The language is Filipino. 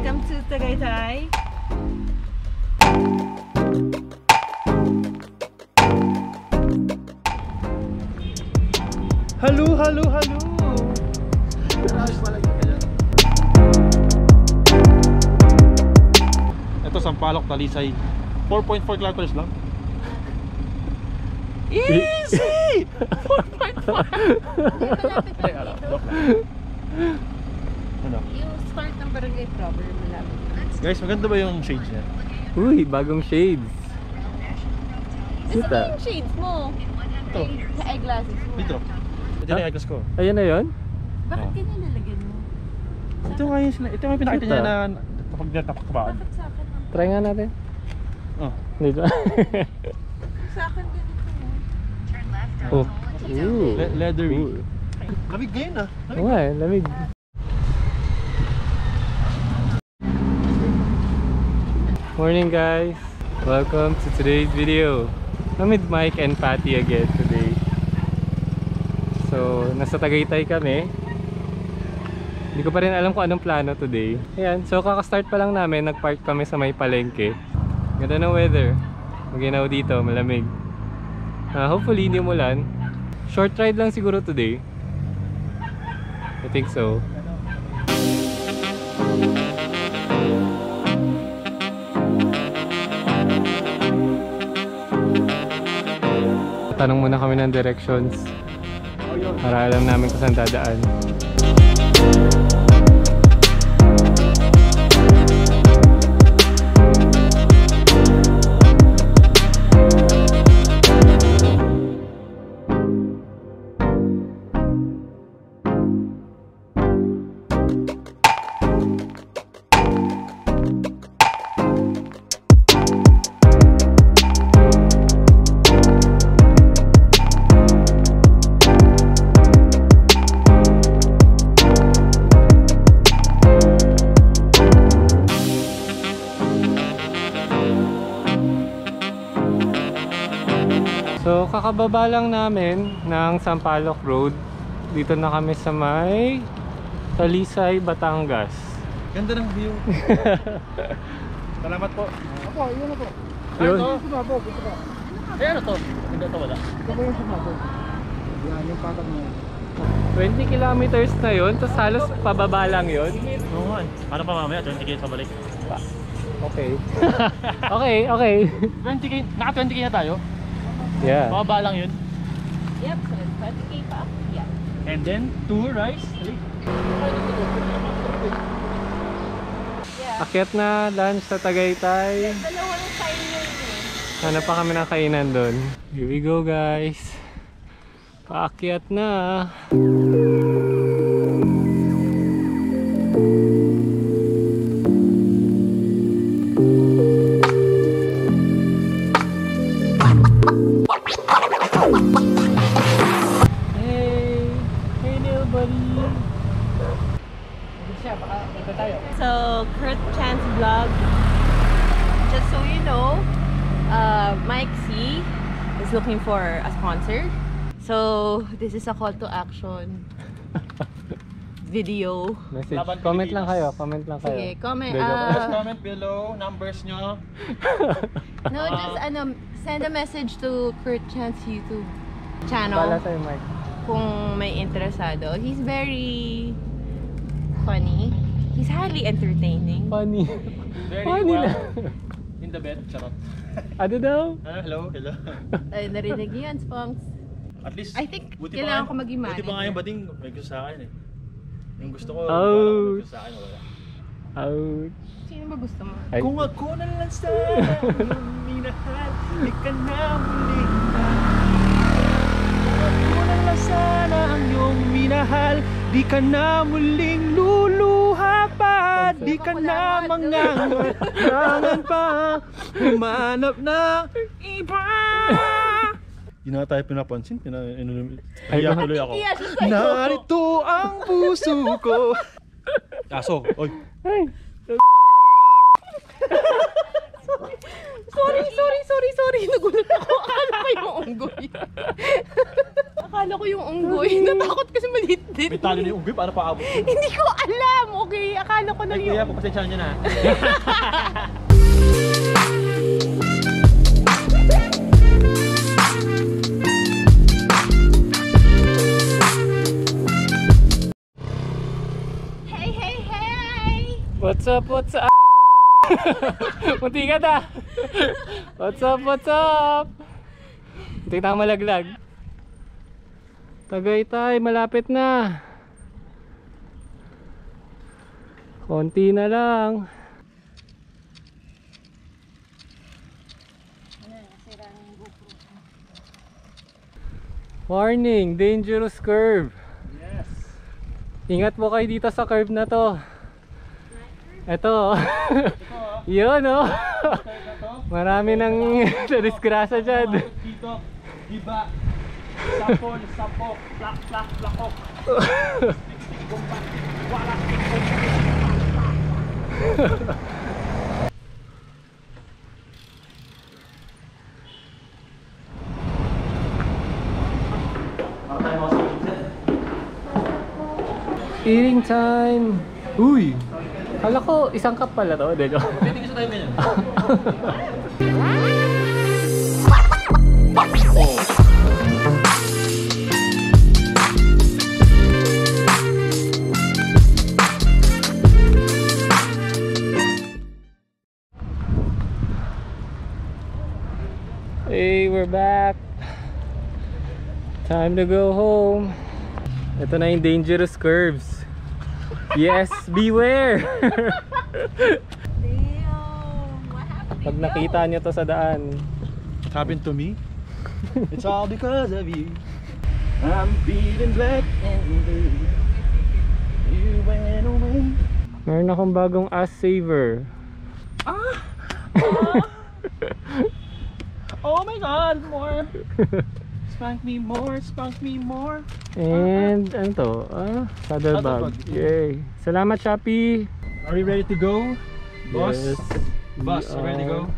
Welcome to Tagaytay. Hello. Ito Sampaloc, Talisay. 4.4 kilometers lang. Easy! 4.4! Ano? Yung start ng barangay proper malapit. Guys, maganda ba yung shades niya? Uy, bagong shades. Gusto mo yung shades mo? Ito. Sa eyeglasses mo. Dito. Ito na yung eyeglass ko. Ayan na yun? Bakit ganyan nalagyan mo? Ito nga yung pinakita niya na kapag natapak ka ba? Bakit sa akin? Try nga natin. Oh. Dito. Sa akin ganito mo. Oh. Ooh. Leathery. Ooh. Lamig ngayon ah. Oo nga eh, lamig. Morning guys! Welcome to today's video. I'm with Mike and Patty again today. So, nasa Tagaytay kami. Hindi ko pa rin alam kung anong plano today. Ayan, so kakastart pa lang namin, nagpark kami sa may palengke. Ganda ng weather. Maginaw dito, malamig. Hopefully hindi umulan. Short ride lang siguro today. I think so. Tanong muna kami ng directions para alam namin kung saan dadaan. So kakababa lang namin ng Sampaloc Road. Dito na kami sa may Talisay, Batangas. Ganda ng view. Salamat po. Apo, yun na po. Yun. Sumabog, gusto ka. Eh ano to? Hindi ito wala. Ito po yung sumabog. Yan, yung patag mo. 20 kilometers na yun, tapos halos pababa lang yun. Oo nga. Paano pa mamaya? 20 kilos pabalik. Okay. Okay. 20k, naka 20k na tayo? Yeah. Pababa lang yun. Yep, so 20k pa. Yeah. And then, 2 rice. Yeah. Akyat na, lunch sa Tagaytay. Dalawang sign yun eh. Hanap pa kami ng kainan doon. Here we go guys. Paakyat na. Hey little buddy. So, Kurt Chance Vlog. Just so you know, Mike C is looking for a sponsor. So, this is a call to action video. Message. Laban Comment Pilipinas. lang kayo, comment lang kayo. Sige, comment. Just comment below, numbers nyo. No, just send a message to Kurt Chance YouTube channel Bala sa'yo, Mike. kung may interesado. He's very funny. He's highly entertaining. Funny. Very Funny well. lang. In the bed, charot. Ano daw? Hello. Ay, narinig niyo yan, Spongs. At least, I think buti kailangan pa ko maging Buti pa nga yung manager. bading, may gusto sa akin eh. Yung gusto ko, Oh. may gusto sa akin, wala. Out. Sino ba gusto mo? Ay. Kung ako na lang sana yung minahal, di ka na muli na. Kung ako na lang sana ang iyong minahal, di ka na muling luluha pa, di ka na mangangalangan pa, humanap na iba. Hindi na tayo pinapansin, hiya tuloy ako. Iya, siya sa'yo. Narito ang puso ko. Aso, oy. Ay. Sorry. Nagulat ako. Akala ko yung unggoy. Akala ko yung unggoy. Natakot kasi maliit din. May talo na yung unggoy, paano paabot? Hindi ko alam. Okay, akala ko na Ay, yung... kuya, pagpasensyahan nyo na. Hey! What's up? Munti ka na! What's up? Munti na malaglag. Tagaytay, malapit na. Konti na lang. Warning, dangerous curve. Yes. Ingat po kayo dito sa curve na to. Ito. Yun oh. Marami nang disgrasya dyan. Dito, diba? Sapok, plak-plak-plakok. Bomba, wala. Eating time. Uy. Kala ko isang cup pala to, Delo. Pwede sa tayo ganyan. Hey, we're back. Time to go home. Ito na yung dangerous curves. Yes, beware. Damn! What happened? Pag nakita nyo to sa daan. What happened to me? It's all because of you. I'm feeling black and blue. You went away. Meron akong bagong ass saver. Oh my god, more. Spank me more. And ano to? Saddle bag. Yay. Salamat, Shopee. Are we ready to go? Boss? Yes, Boss, we ready to are. go?